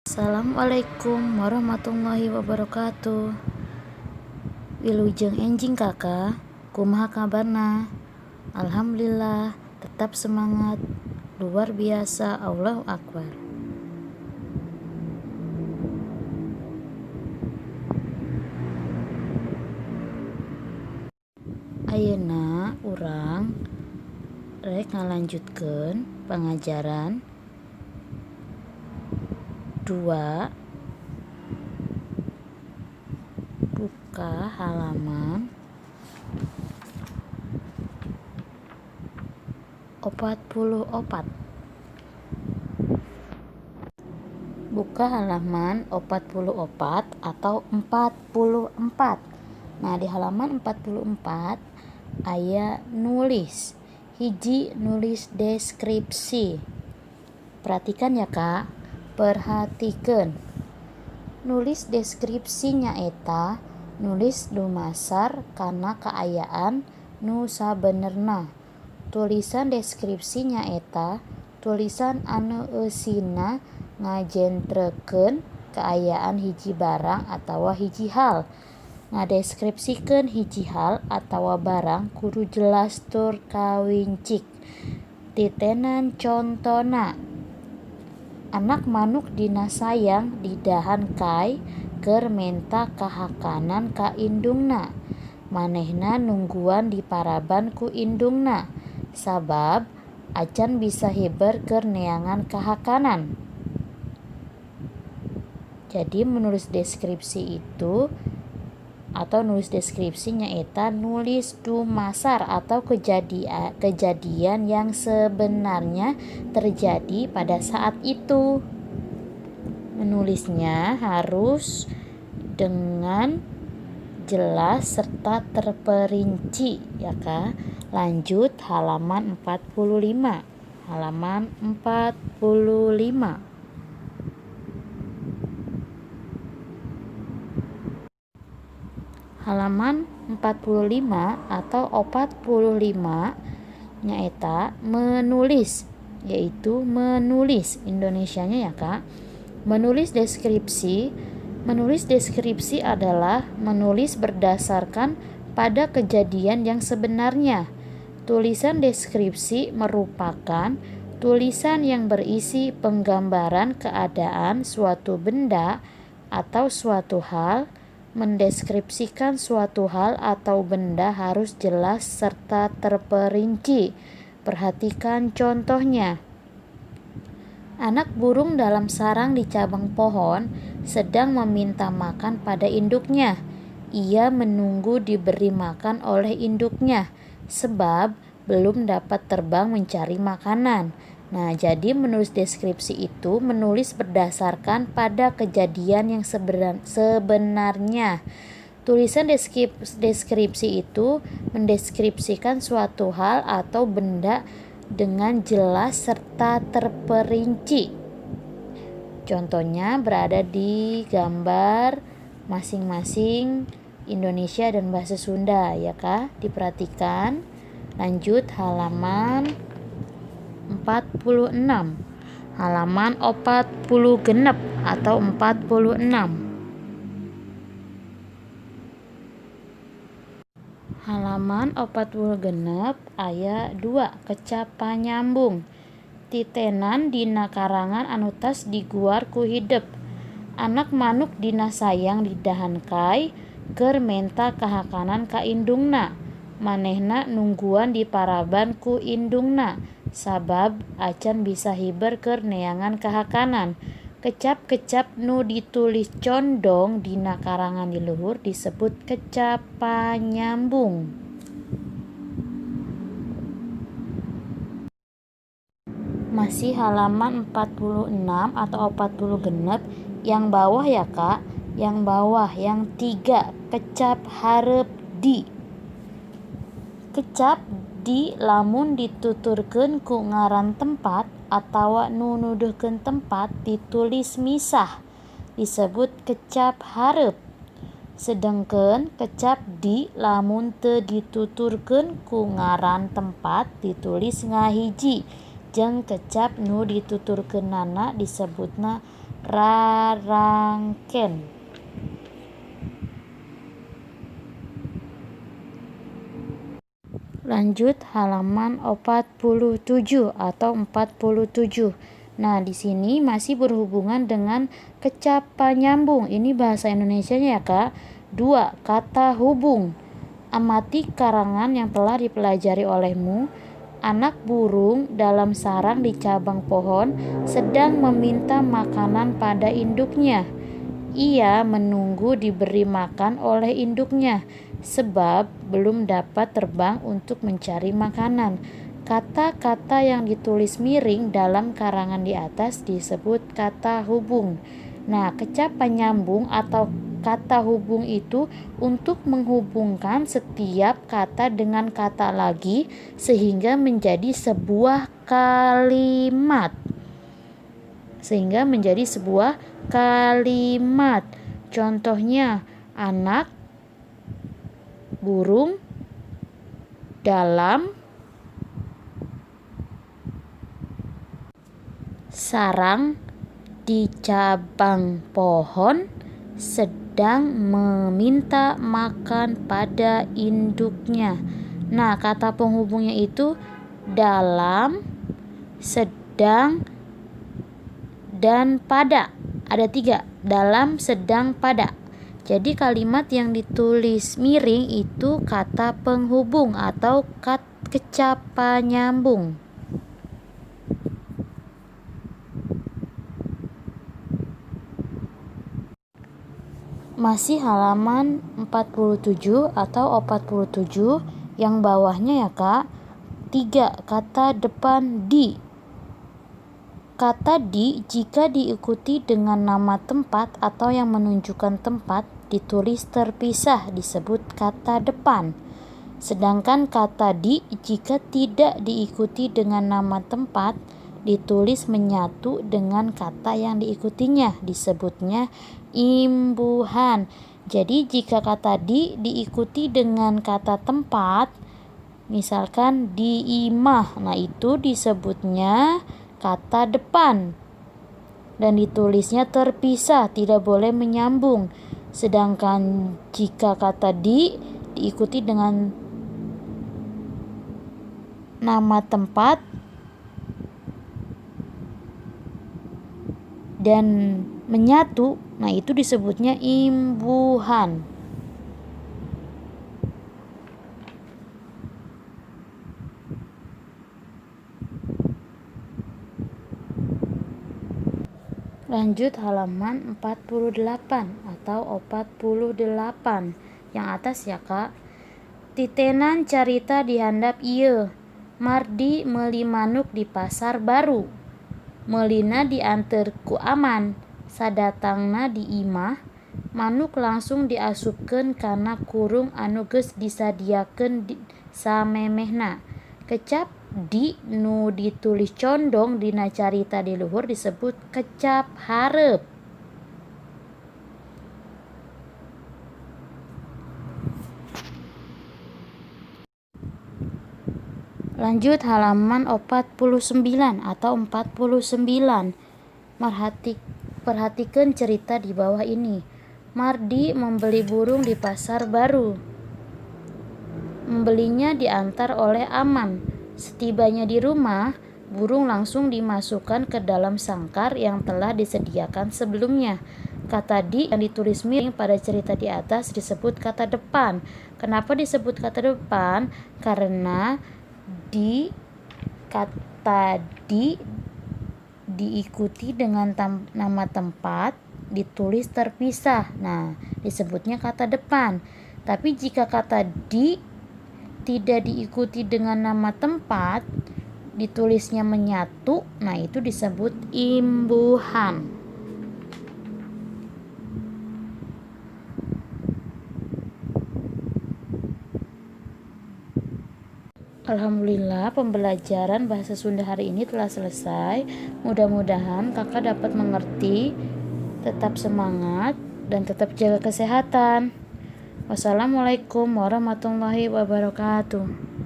Assalamualaikum warahmatullahi wabarakatuh. Wilujeng enjing kakak, kumaha kabarna? Alhamdulillah, tetap semangat, luar biasa, Allahu Akbar. Ayeuna urang rek ngalanjutkeun pengajaran 2, buka halaman 44. Buka halaman 44 atau 44. Nah, di halaman 44 aya nulis. Hiji, nulis deskripsi. Perhatikan ya Kak, perhatikeun. Nulis deskripsi nyaeta nulis dumasar kana kaayaan nu sabenerna. Tulisan deskripsi nyaeta tulisan anu eusina ngajentrekeun kaayaan hiji barang atawa hiji hal. Ngadeskripsikeun hiji hal atawa barang kudu jelas tur kawincik. Titenan contona, anak manuk dina sayang didahan kai keur menta kahakanan ka indungna. Manehna nungguan diparaban ku indungna, sabab acan bisa hiber keur neangan kahakanan. Jadi menulis deskripsi itu atau nulis deskripsi nyaeta nulis dumasar atau kejadian yang sebenarnya terjadi pada saat itu. Menulisnya harus dengan jelas serta terperinci ya Kak. Lanjut halaman 45. Halaman 45. Halaman 45 atau 45 nyaeta menulis, yaitu menulis Indonesianya ya Kak. Menulis deskripsi. Menulis deskripsi adalah menulis berdasarkan pada kejadian yang sebenarnya. Tulisan deskripsi merupakan tulisan yang berisi penggambaran keadaan suatu benda atau suatu hal. Mendeskripsikan suatu hal atau benda harus jelas serta terperinci. Perhatikan contohnya. Anak burung dalam sarang di cabang pohon sedang meminta makan pada induknya. Ia menunggu diberi makan oleh induknya sebab belum dapat terbang mencari makanan. Nah, jadi menulis deskripsi itu menulis berdasarkan pada kejadian yang sebenarnya. Tulisan deskripsi itu mendeskripsikan suatu hal atau benda dengan jelas serta terperinci. Contohnya berada di gambar masing-masing Indonesia dan bahasa Sunda ya Kak. Diperhatikan. Lanjut halaman 46. Halaman 40 genep atau 46. Halaman 40 genep aya 2 kecap panyambung. Titenan dina karangan anu tas diguar ku hidep. Anak manuk dina sayang didahan kai keur menta kahakanan ka indungna. Manehna nungguan diparaban ku indungna sabab acan bisa hiber keur neangan kahakanan. Kecap-kecap nu ditulis condong dina karangan di luhur disebut kecap panyambung. Masih halaman 46 atau 40 genep, yang bawah ya Kak, yang bawah yang 3 kecap hareup di. Kecap di lamun dituturkeun ku ngaran tempat atawa nu nuduhkeun tempat ditulis misah disebut kecap hareup. Sedengkeun kecap di lamun teu dituturkeun ku ngaran tempat ditulis ngahiji jeung kecap nu dituturkeunana disebutna rarangken. Lanjut halaman 47 atau 47. Nah, di sini masih berhubungan dengan kecapa nyambung. Ini bahasa Indonesianya ya, Kak. 2. Kata hubung. Amati karangan yang telah dipelajari olehmu. Anak burung dalam sarang di cabang pohon sedang meminta makanan pada induknya. Ia menunggu diberi makan oleh induknya, sebab belum dapat terbang untuk mencari makanan. Kata-kata yang ditulis miring dalam karangan di atas disebut kata hubung. Nah, kecapa nyambung atau kata hubung itu untuk menghubungkan setiap kata dengan kata lagi sehingga menjadi sebuah kalimat. Contohnya, anak burung dalam sarang di cabang pohon sedang meminta makan pada induknya. Nah, kata penghubungnya itu dalam, sedang, dan pada. Ada 3, dalam, sedang, pada. Jadi kalimat yang ditulis miring itu kata penghubung atau kecapa nyambung. Masih halaman 47 atau 47 yang bawahnya ya, Kak. 3. Kata depan di. Kata di jika diikuti dengan nama tempat atau yang menunjukkan tempat ditulis terpisah disebut kata depan. Sedangkan kata di jika tidak diikuti dengan nama tempat ditulis menyatu dengan kata yang diikutinya disebutnya imbuhan. Jadi jika kata di diikuti dengan kata tempat, misalkan di imah, nah itu disebutnya kata depan dan ditulisnya terpisah, tidak boleh menyambung. Sedangkan jika kata di diikuti dengan nama tempat dan menyatu, nah itu disebutnya imbuhan. Lanjut halaman 48 atau 48 yang atas ya, Kak. Titenan carita di handap ieu. Mardi meuli manuk di pasar baru. Meulina dianteur ku aman. Sadatangna di imah, manuk langsung diasupkeun kana kurung anu geus disadiakeun samemehna. Kecap di nu ditulis condong dina carita di luhur disebut kecap hareup. Lanjut halaman 49 atau 49. Perhatikan cerita di bawah ini. Mardi membeli burung di pasar baru. Membelinya diantar oleh Aman. Setibanya di rumah, burung langsung dimasukkan ke dalam sangkar yang telah disediakan sebelumnya. Kata di yang ditulis miring pada cerita di atas disebut kata depan. Kenapa disebut kata depan? Karena kata di diikuti dengan nama tempat ditulis terpisah. Nah, disebutnya kata depan. Tapi jika kata di tidak diikuti dengan nama tempat ditulisnya menyatu, nah itu disebut imbuhan. Alhamdulillah, pembelajaran bahasa Sunda hari ini telah selesai. Mudah-mudahan kakak dapat mengerti. Tetap semangat dan tetap jaga kesehatan. Wassalamualaikum warahmatullahi wabarakatuh.